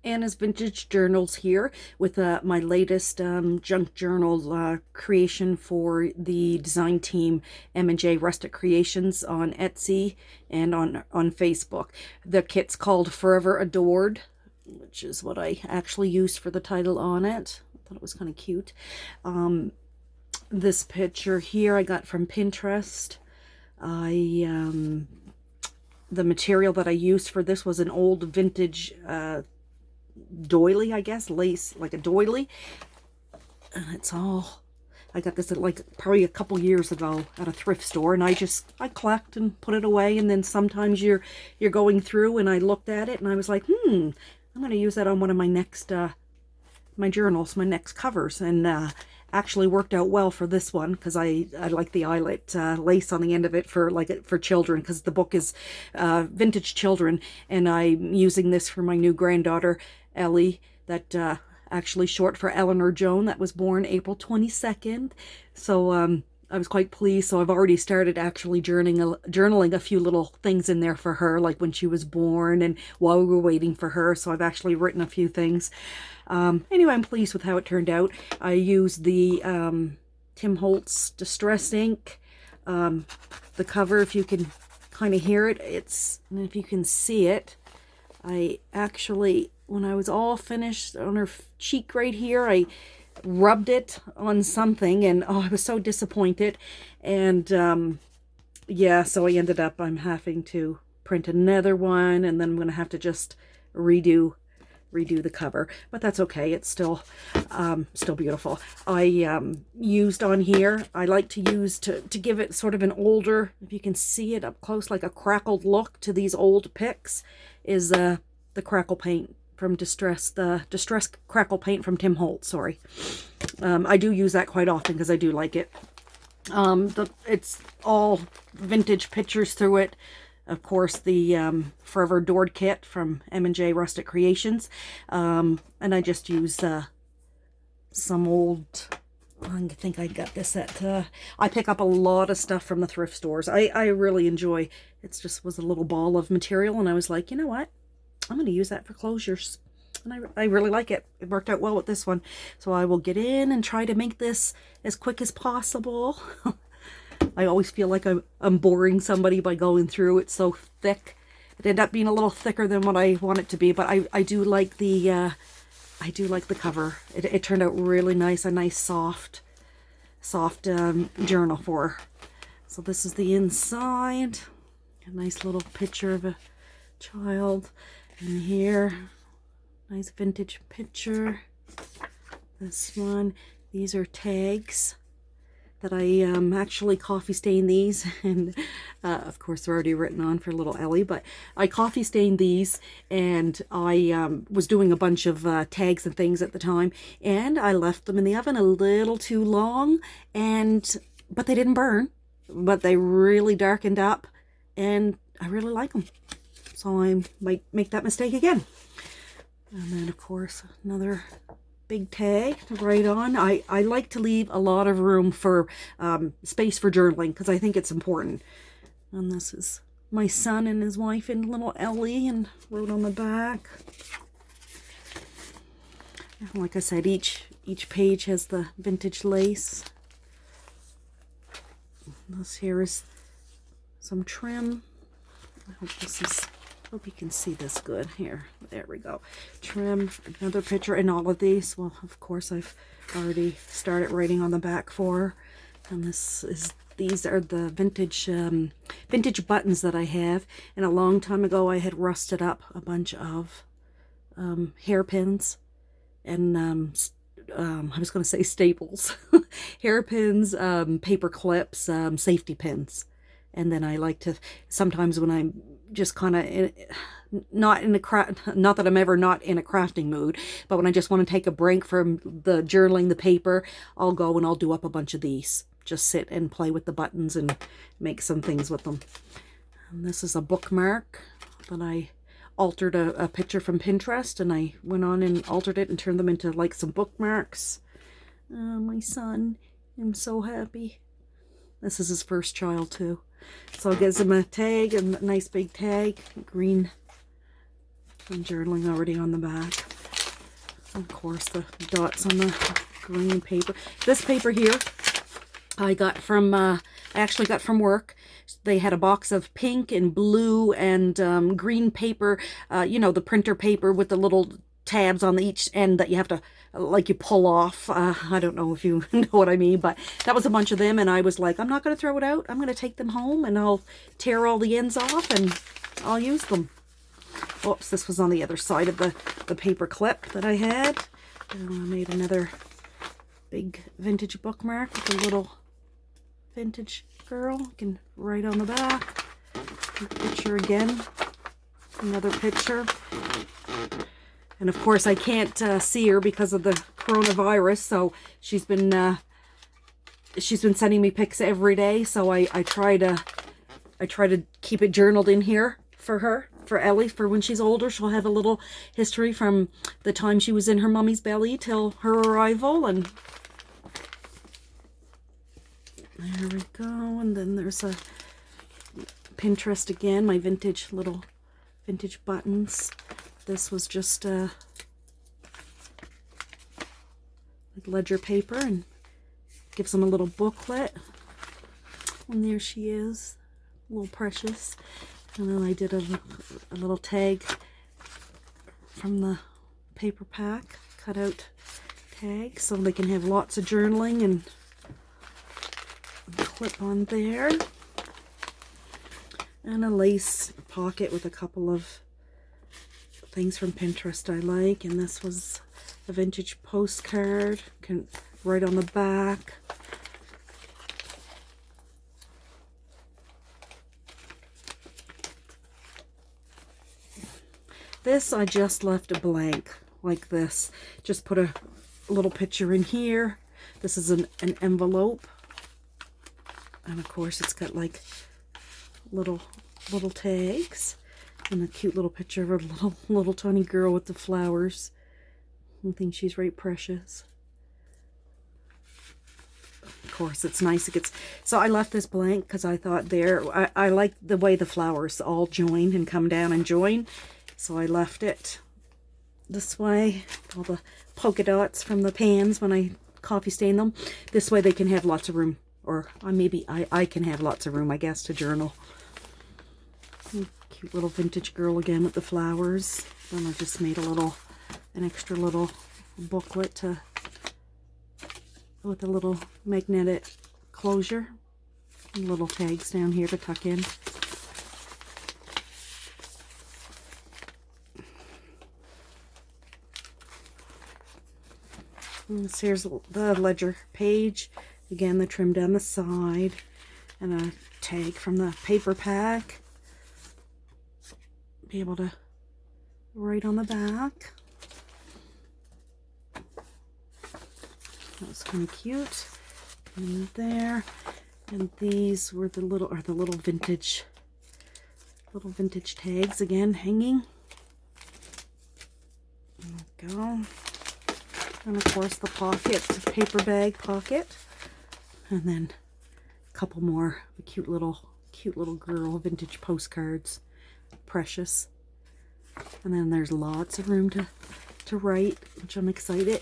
Anna's Vintage Journals here with my latest junk journal creation for the design team M&J Rustic Creations on Etsy and on Facebook. The kit's called Forever Adored, which is what I actually used for the title on it. I thought it was kind of cute. This picture here I got from Pinterest. The material that I used for this was an old vintage doily, I guess, lace, like a doily, and it's all, I got this at like probably a couple years ago at a thrift store, and I collect and put it away, and then sometimes you're going through, and I looked at it and I was like, I'm gonna use that on one of my next my journals, my next covers, and actually worked out well for this one because I like the eyelet lace on the end of it for children, because the book is vintage children, and I'm using this for my new granddaughter Ellie, that actually short for Eleanor Joan, that was born April 22nd. So I was quite pleased. So I've already started actually journaling a few little things in there for her, like when she was born and while we were waiting for her. So I've actually written a few things. Anyway, I'm pleased with how it turned out. I used the Tim Holtz Distress ink. The cover, if you can kind of hear it, and if you can see it, I actually, when I was all finished on her cheek right here, I rubbed it on something, and I was so disappointed. And yeah, so I ended up, I'm having to print another one, and then I'm going to have to just redo the cover, but that's okay. It's still beautiful. I used on here, I like to use to give it sort of an older, if you can see it up close, like a crackled look to these old pics, is the crackle paint from the Distress Crackle Paint from Tim Holtz, sorry. I do use that quite often because I do like it. It's all vintage pictures through it. Of course, the Forever Adored kit from M&J Rustic Creations. And I just use some old, I think I got this at, I pick up a lot of stuff from the thrift stores. I really enjoy, it just was a little ball of material, and I was like, you know what? I'm going to use that for closures. And I really like it. It worked out well with this one. So I will get in and try to make this as quick as possible. I always feel like I'm boring somebody by going through. It's so thick. It ended up being a little thicker than what I want it to be, but I do like the cover. It turned out really nice, a nice soft journal for her. So this is the inside. A nice little picture of a child. And here, nice vintage picture. This one, these are tags that I actually coffee stained these, and of course they're already written on for little Ellie, but I coffee stained these, and I was doing a bunch of tags and things at the time, and I left them in the oven a little too long, but they didn't burn, but they really darkened up, and I really like them. So I might make that mistake again. And then of course another big tag to write on. I like to leave a lot of room for space for journaling, because I think it's important. And this is my son and his wife and little Ellie, and wrote on the back. And like I said, each page has the vintage lace. This here is some trim. I hope you can see this good. Here, there we go. Trim, another picture, and all of these, well, of course, I've already started writing on the back for her. And these are the vintage buttons that I have. And a long time ago, I had rusted up a bunch of hairpins and I was going to say staples, hairpins, paper clips, safety pins. And then I like to, sometimes when I'm just kind of not that I'm ever not in a crafting mood, but when I just want to take a break from the journaling, the paper, I'll go and I'll do up a bunch of these. Just sit and play with the buttons and make some things with them. And this is a bookmark that I altered a picture from Pinterest, and I went on and altered it and turned them into like some bookmarks. My son, I'm so happy. This is his first child too. So it gives him a tag, a nice big tag, green, and journaling already on the back. Of course, the dots on the green paper. This paper here, I got from, I actually got from work. They had a box of pink and blue and green paper, you know, the printer paper with the little tabs on each end that you have to, like, you pull off. I don't know if you know what I mean, but that was a bunch of them, and I was like, I'm not going to throw it out. I'm going to take them home, and I'll tear all the ends off, and I'll use them. Oops, this was on the other side of the paper clip that I had. And I made another big vintage bookmark with a little vintage girl. You can write on the back. Picture again. Another picture. And of course I can't see her because of the coronavirus, so she's been sending me pics every day, so I try to keep it journaled in here for her, for Ellie, for when she's older. She'll have a little history from the time she was in her mummy's belly till her arrival. And there we go. And then there's a Pinterest again, my little vintage buttons. This was just like ledger paper, and gives them a little booklet. And there she is, a little precious. And then I did a little tag from the paper pack, cut out tag, so they can have lots of journaling, and clip on there. And a lace pocket with a couple of things from Pinterest I like. And this was a vintage postcard, can write on the back. This I just left a blank like this. Just put a little picture in here. This is an envelope, and of course it's got like little tags. And a cute little picture of a little tiny girl with the flowers. I think she's right precious. Of course, it's nice. It gets, so I left this blank because I thought I like the way the flowers all join and come down and join. So I left it this way. All the polka dots from the pans when I coffee stain them. This way they can have lots of room. Or maybe I can have lots of room, I guess, to journal. Cute little vintage girl again with the flowers. Then I just made an extra little booklet with a little magnetic closure. And little tags down here to tuck in. And here's the ledger page. Again, the trim down the side. And a tag from the paper pack. Be able to write on the back. That was kind of cute. And there. And these were the little vintage tags again hanging. There we go. And of course the pocket, the paper bag pocket. And then a couple more cute little girl vintage postcards. Precious. And then there's lots of room to write, which I'm excited.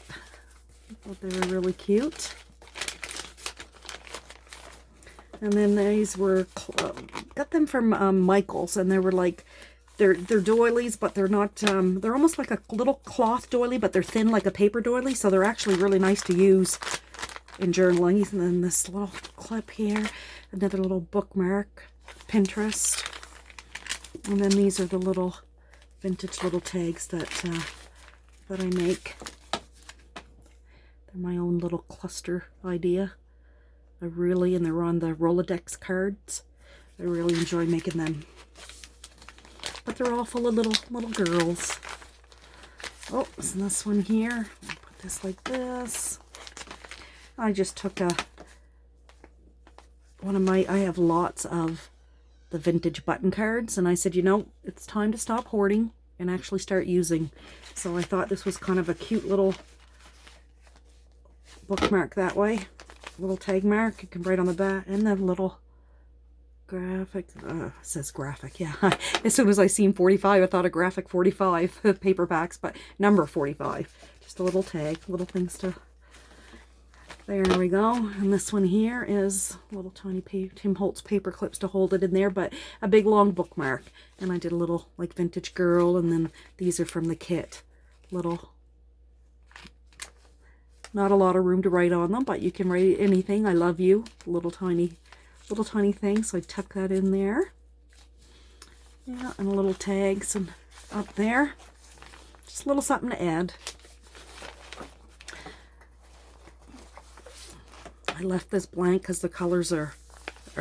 I thought they were really cute. And then these were got them from Michael's, and they were like they're doilies, but they're not they're almost like a little cloth doily, but they're thin like a paper doily, so they're actually really nice to use in journaling. And then this little clip here, another little bookmark, Pinterest. And then these are the little vintage little tags that I make. They're my own little cluster idea. And they're on the Rolodex cards. I really enjoy making them. But they're all full of little girls. Oh, and this one here. I'll put this like this. I just took I have lots of the vintage button cards, and I said, you know, it's time to stop hoarding and actually start using. So I thought this was kind of a cute little bookmark that way. Little tag mark. You can write on the back, and the little Graphic, it says graphic, yeah. As soon as I seen 45, I thought of graphic 45 paperbacks, but number 45. Just a little tag, little things to... There we go. And this one here is little tiny Tim Holtz paper clips to hold it in there, but a big long bookmark. And I did a little like vintage girl, and then these are from the kit. Little, not a lot of room to write on them, but you can write anything. I love you. Little tiny thing. So I tuck that in there. Yeah, and a little tags and up there. Just a little something to add. I left this blank because the colors are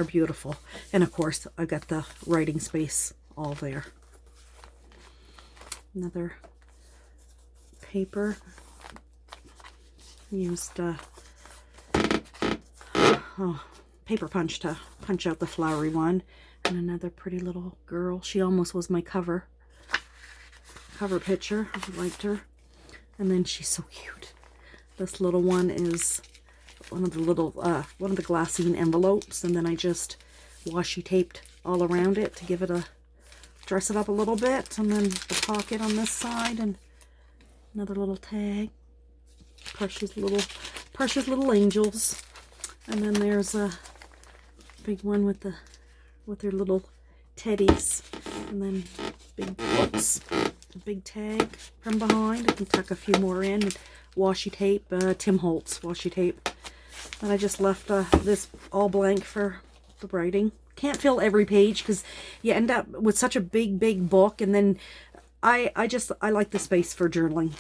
beautiful. And of course, I got the writing space all there. Another paper. Used paper punch to punch out the flowery one. And another pretty little girl. She almost was my cover picture. I liked her. And then she's so cute. This little one is one of the little one of the glassine envelopes, and then I just washi taped all around it to give it a dress it up a little bit. And then the pocket on this side, and another little tag. Precious little angels. And then there's a big one with their little teddies, and then big books, a big tag from behind. I can tuck a few more in with washi tape, Tim Holtz washi tape. And I just left this all blank for the writing. Can't fill every page because you end up with such a big book, and then I like the space for journaling.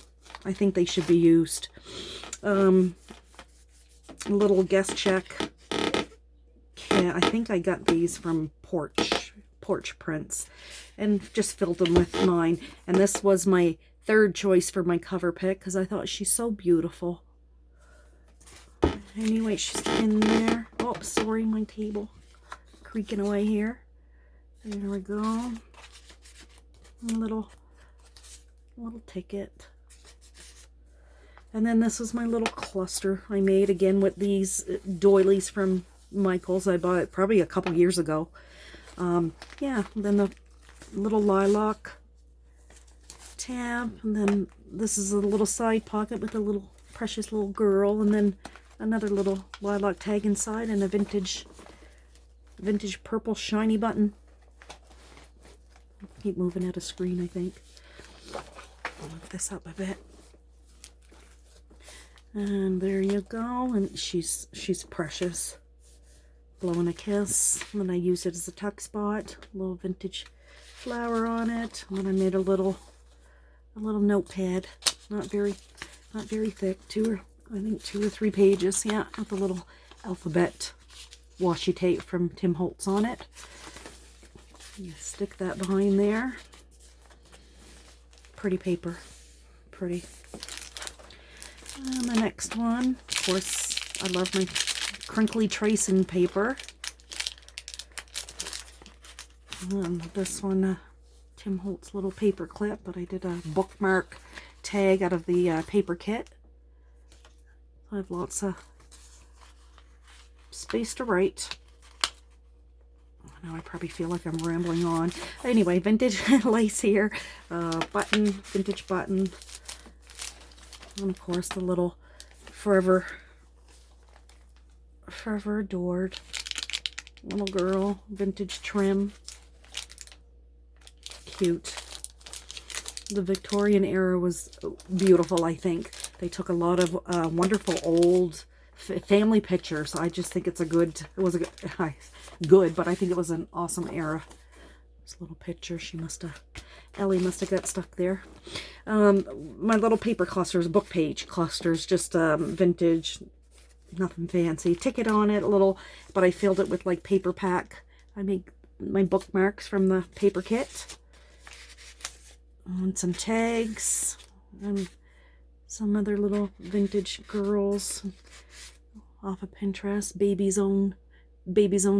I think they should be used. A little guest check. Yeah, I think I got these from Porch Prints, and just filled them with mine. And this was my third choice for my cover pick because I thought she's so beautiful. Anyway, she's in there. Oh, sorry, my table creaking away here. There we go. A little ticket. And then this was my little cluster I made again with these doilies from Michael's. I bought it probably a couple years ago. Yeah, then the little lilac tab, and then this is a little side pocket with a little precious little girl, and then another little lilac tag inside, and a vintage purple shiny button. Keep moving out of screen, I think. I'll move this up a bit. And there you go, and she's precious. Blowing a kiss. And then I used it as a tuck spot. A little vintage flower on it. And then I made a little notepad. Not very thick. I think 2 or 3 pages. Yeah, with a little alphabet washi tape from Tim Holtz on it. You stick that behind there. Pretty paper. Pretty. And the next one, of course, I love my crinkly tracing paper. And this one, Tim Holtz little paper clip, but I did a bookmark tag out of the paper kit. I have lots of space to write. Now I probably feel like I'm rambling on. Anyway, vintage lace here, vintage button. And of course the little forever adored little girl, vintage trim. Cute. The Victorian era was beautiful, I think. They took a lot of wonderful old family pictures. I just think it's good, but I think it was an awesome era. This little picture, Ellie must have got stuck there. My little paper clusters, book page clusters, just vintage, nothing fancy. Ticket on it, but I filled it with like paper pack. I made my bookmarks from the paper kit. And some tags, and some other little vintage girls off of Pinterest. Baby's own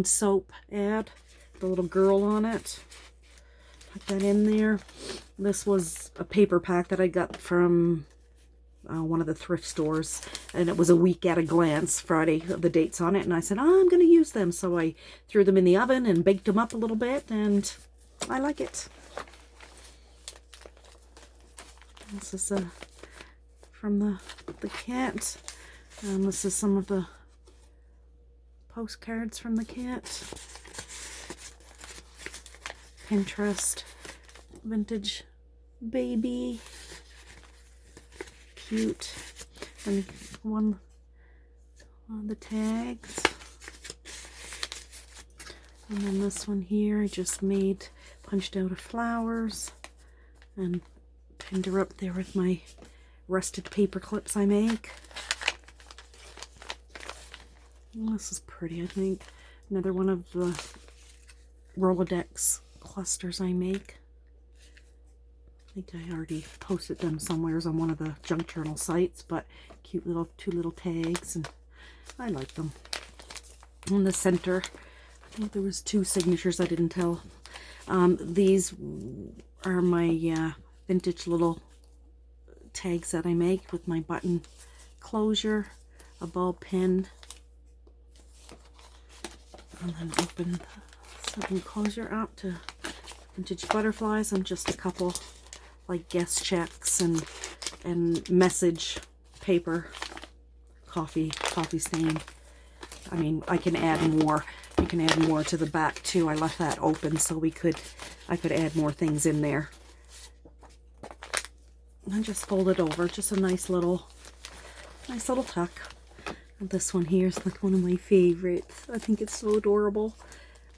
soap ad. The little girl on it. Put that in there. This was a paper pack that I got from one of the thrift stores, and it was a week at a glance, Friday, the dates on it, and I said, oh, I'm going to use them. So I threw them in the oven and baked them up a little bit, and I like it. This is from the kit, and this is some of the postcards from the kit. Pinterest vintage baby, cute, and one on the tags, and then this one here I just made, punched out of flowers and pinned her up there with my rusted paper clips I make. And this is pretty, I think. Another one of the Rolodex clusters I make. I think I already posted them somewhere on one of the junk journal sites, but cute little two little tags, and I like them. In the center, I think there was 2 signatures I didn't tell. These are my vintage little tags that I make with my button closure, a ball pin, and then open the button closure up to vintage butterflies, and just a couple like guest checks and message paper, coffee stain. I mean, I can add more. You can add more to the back too. I left that open so I could add more things in there. And I just fold it over, just a nice little tuck. And this one here is like one of my favorites. I think it's so adorable.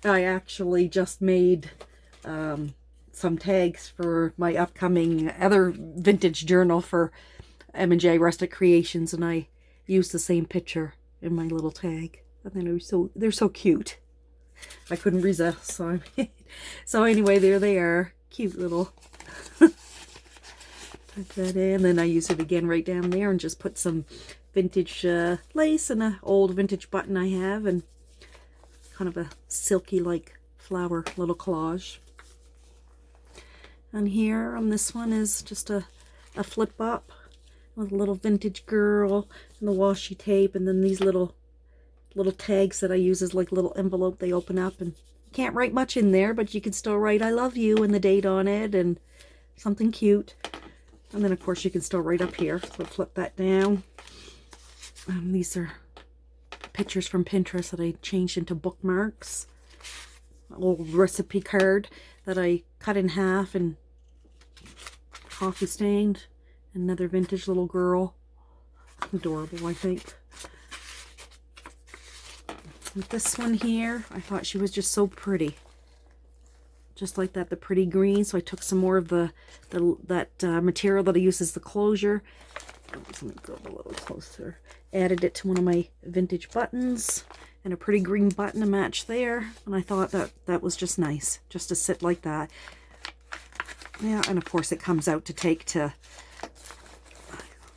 I actually just made some tags for my upcoming other vintage journal for M&J Rustic Creations, and I used the same picture in my little tag. I think they're so cute. I couldn't resist. So anyway, there they are. Cute little. Put that in, then I use it again right down there and just put some vintage lace and an old vintage button I have, and kind of a silky like flower little collage. And here on this one is just a flip up with a little vintage girl and the washi tape, and then these little tags that I use as like little envelope. They open up, and you can't write much in there, but you can still write I love you and the date on it and something cute. And then of course you can still write up here, so flip that down. These are pictures from Pinterest that I changed into bookmarks. An old recipe card that I cut in half and coffee stained. Another vintage little girl. Adorable, I think. With this one here, I thought she was just so pretty. Just like that, the pretty green. So I took some more of that material that I use as the closure. I'm just going to go a little closer. Added it to one of my vintage buttons, and a pretty green button to match there. And I thought that was just nice, just to sit like that. Yeah, and of course it comes out to take to.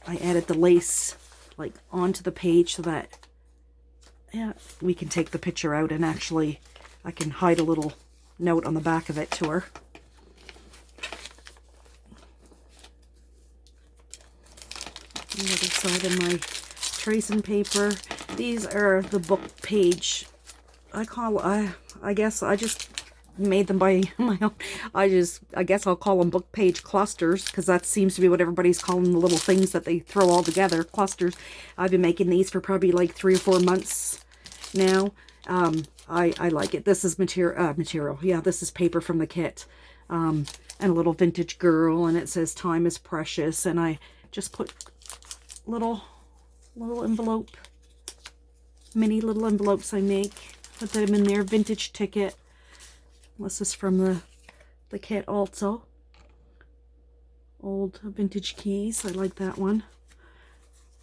I added the lace like onto the page so that we can take the picture out, and actually I can hide a little note on the back of it to her. The other side of my tracing paper. These are the book page. I guess I just made them by my own. I guess I'll call them book page clusters, because that seems to be what everybody's calling the little things that they throw all together, clusters. I've been making these for probably like 3 or 4 months now. I like it. This is material. Yeah, this is paper from the kit. And a little vintage girl, and it says time is precious, and I just put little envelope, mini little envelopes I make. Put them in there. Vintage ticket. This is from the kit also. Old vintage keys. I like that one.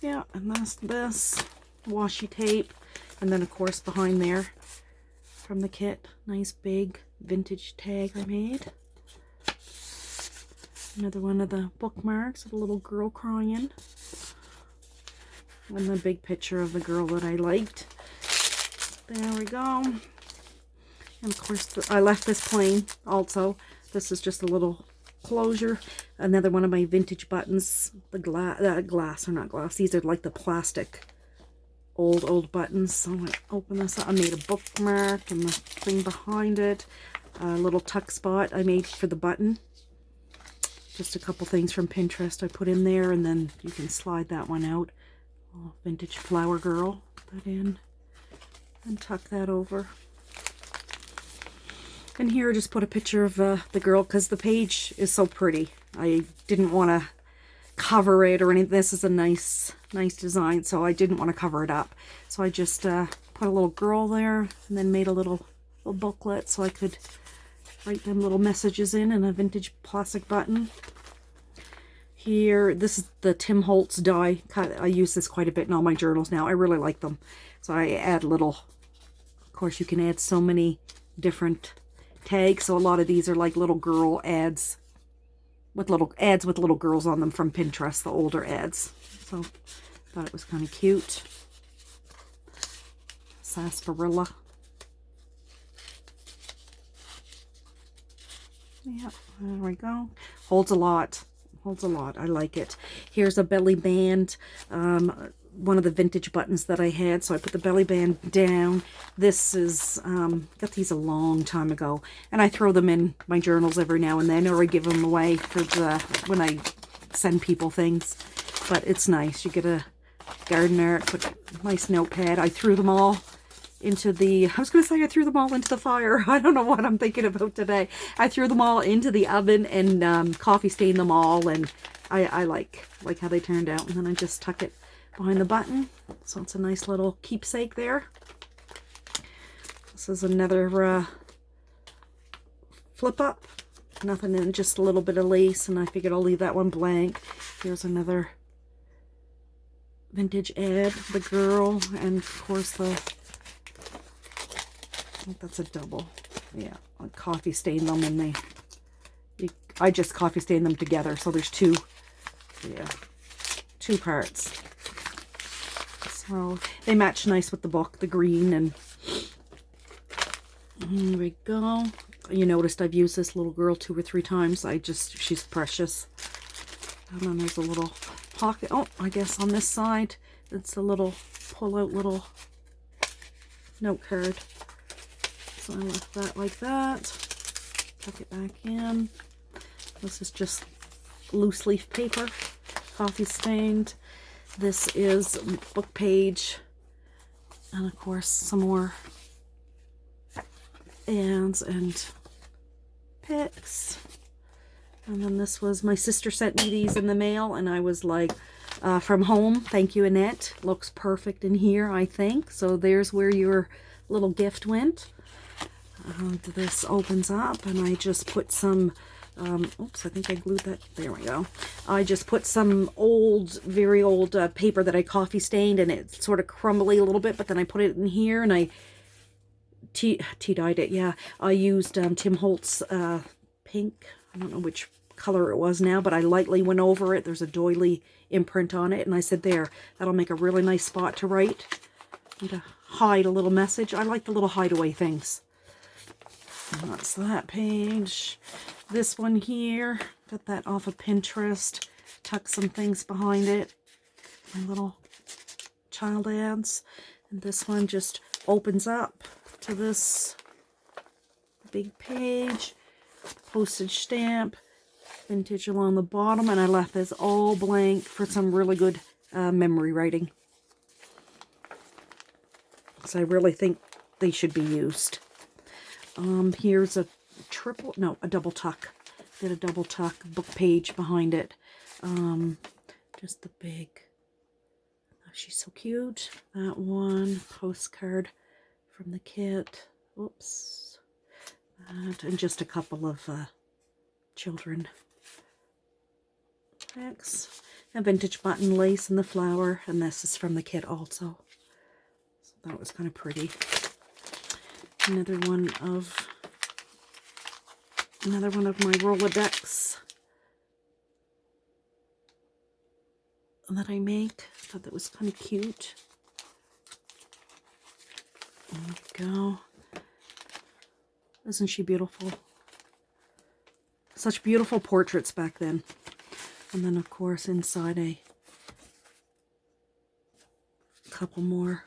Yeah, and that's this washi tape, and then of course behind there from the kit, nice big vintage tag I made. Another one of the bookmarks with a little girl crying. And the big picture of the girl that I liked. There we go. And of course I left this plain also. This is just a little closure. Another one of my vintage buttons. The glass, or not glass. These are like the plastic old buttons. So I'm going to open this up. I made a bookmark and the thing behind it. A little tuck spot I made for the button. Just a couple things from Pinterest I put in there, and then you can slide that one out. Oh, vintage flower girl. Put that in and tuck that over. And here I just put a picture of the girl because the page is so pretty. I didn't want to cover it or anything. This is a nice design, so I didn't want to cover it up. So I just put a little girl there and then made a little booklet so I could write them little messages in a vintage plastic button. Here, this is the Tim Holtz die cut. I use this quite a bit in all my journals now. I really like them. So I add little, of course you can add so many different tags. So a lot of these are like little girl ads with little girls on them from Pinterest, the older ads. So I thought it was kind of cute. Sarsaparilla. Yeah, there we go. Holds a lot. Holds a lot. I like it. Here's a belly band. One of the vintage buttons that I had. So I put the belly band down. This is, got these a long time ago. And I throw them in my journals every now and then, or I give them away for when I send people things. But it's nice. You get a gardener, put a nice notepad. I threw them all into the, I was going to say I threw them all into the fire. I don't know what I'm thinking about today. I threw them all into the oven and coffee stained them all, and I like how they turned out. And then I just tuck it behind the button, so it's a nice little keepsake there. This is another flip up, nothing in, just a little bit of lace, and I figured I'll leave that one blank. Here's another vintage ad, the girl, and of course I think that's a double. Yeah, I coffee stain them, and I just coffee stain them together, so there's two parts. So they match nice with the book, the green, and here we go. You noticed I've used this little girl 2 or 3 times. She's precious. And then there's a little pocket. Oh, I guess on this side, it's a little pull-out little note card. So I left that like that. Tuck it back in. This is just loose leaf paper, coffee stained. This is book page, and of course some more ads and pics. And then this was, my sister sent me these in the mail, and I was like, from home, thank you, Annette. Looks perfect in here, I think. So there's where your little gift went. This opens up, and I just put some, oops, I think I glued that, there we go. I just put some very old paper that I coffee stained, and it's sort of crumbly a little bit, but then I put it in here, and I tea-dyed it, yeah. I used Tim Holtz pink, I don't know which color it was now, but I lightly went over it. There's a doily imprint on it, and I said, there, that'll make a really nice spot to write and to hide a little message. I like the little hideaway things. And that's that page. This one here, got that off of Pinterest. Tuck some things behind it. My little child ads. And this one just opens up to this big page. Postage stamp. Vintage along the bottom. And I left this all blank for some really good memory writing. So I really think they should be used. Here's a double tuck. Did a double tuck book page behind it. Just the big, oh, she's so cute. That one, postcard from the kit. Oops. That, and just a couple of children. Next, a vintage button lace and the flower, and this is from the kit also. So that was kind of pretty. Another one of my Rolodex that I make. Thought that was kind of cute. There we go. Isn't she beautiful? such beautiful portraits back then. And then, of course, inside a couple more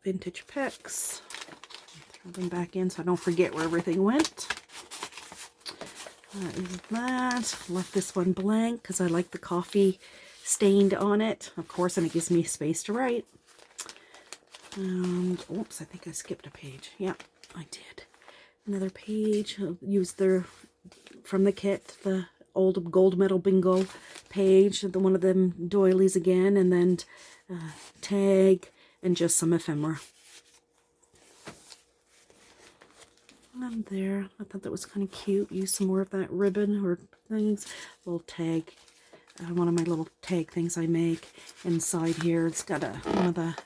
vintage picks. Throw them back in so I don't forget where everything went. That is that. Left this one blank because I like the coffee stained on it, of course, and it gives me space to write. And oops, I think I skipped a page. Yeah, I did. Another page. I'll use from the kit, the old gold medal bingo page, one of them doilies again, and then tag and just some ephemera. And there, I thought that was kind of cute. Use some more of that ribbon or things. Little tag, one of my little tag things I make. Inside here, it's got one of the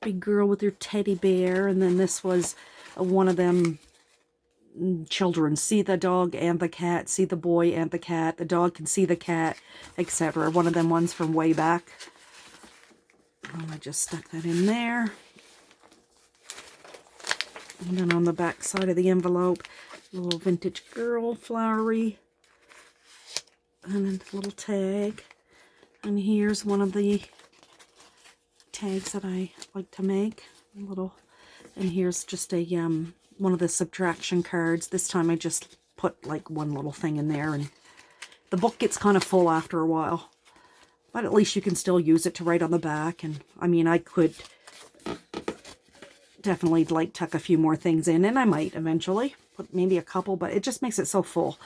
big girl with her teddy bear, and then this was one of them children. See the dog and the cat, see the boy and the cat, the dog can see the cat, etc. One of them ones from way back. And I just stuck that in there. And then on the back side of the envelope, a little vintage girl, flowery, and then a little tag. And here's one of the tags that I like to make. And here's just a one of the subtraction cards. This time I just put like one little thing in there, and the book gets kind of full after a while. But at least you can still use it to write on the back. And I mean, I could definitely like tuck a few more things in, and I might eventually put maybe a couple, but it just makes it so full,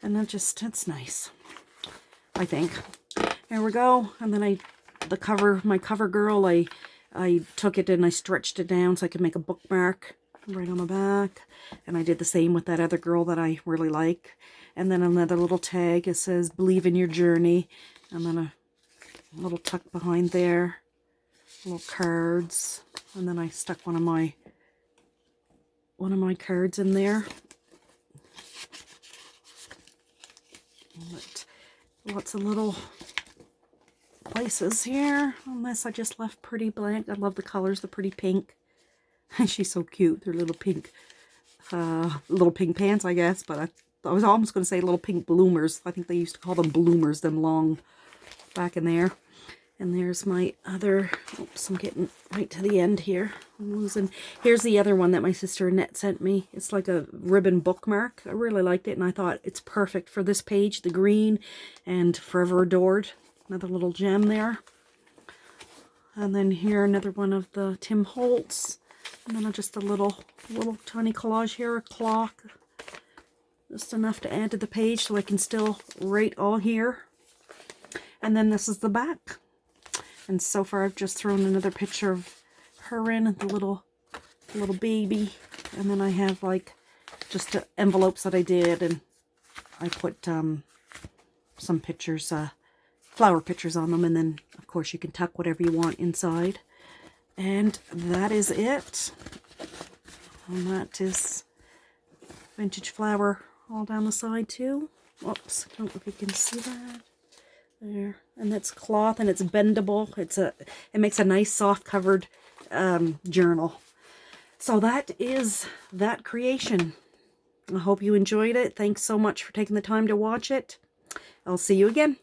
and it's nice, I think. There we go. And then my cover girl, I took it and I stretched it down so I could make a bookmark right on the back, and I did the same with that other girl that I really like. And then another little tag, it says believe in your journey, and then a little tuck behind there, little cards. And then I stuck one of my cards in there. But lots of little places here. On this I just left pretty blank. I love the colors, the pretty pink. She's so cute. They're little pink pants, I guess. But I was almost going to say little pink bloomers. I think they used to call them bloomers, them long back in there. And there's my other, oops, I'm getting right to the end here. I'm losing. Here's the other one that my sister Annette sent me. It's like a ribbon bookmark. I really liked it, and I thought it's perfect for this page, the green, and Forever Adored. Another little gem there. And then here, another one of the Tim Holtz. And then just a little tiny collage here, a clock. Just enough to add to the page so I can still write all here. And then this is the back. And so far I've just thrown another picture of her in, the little baby. And then I have like just envelopes that I did, and I put some pictures, flower pictures on them. And then of course you can tuck whatever you want inside. And that is it. And that is vintage flower all down the side too. Oops, I don't know if you can see that. There, and it's cloth, and it's bendable. It makes a nice soft covered journal. So that is that creation. I hope you enjoyed it. Thanks so much for taking the time to watch it. I'll see you again.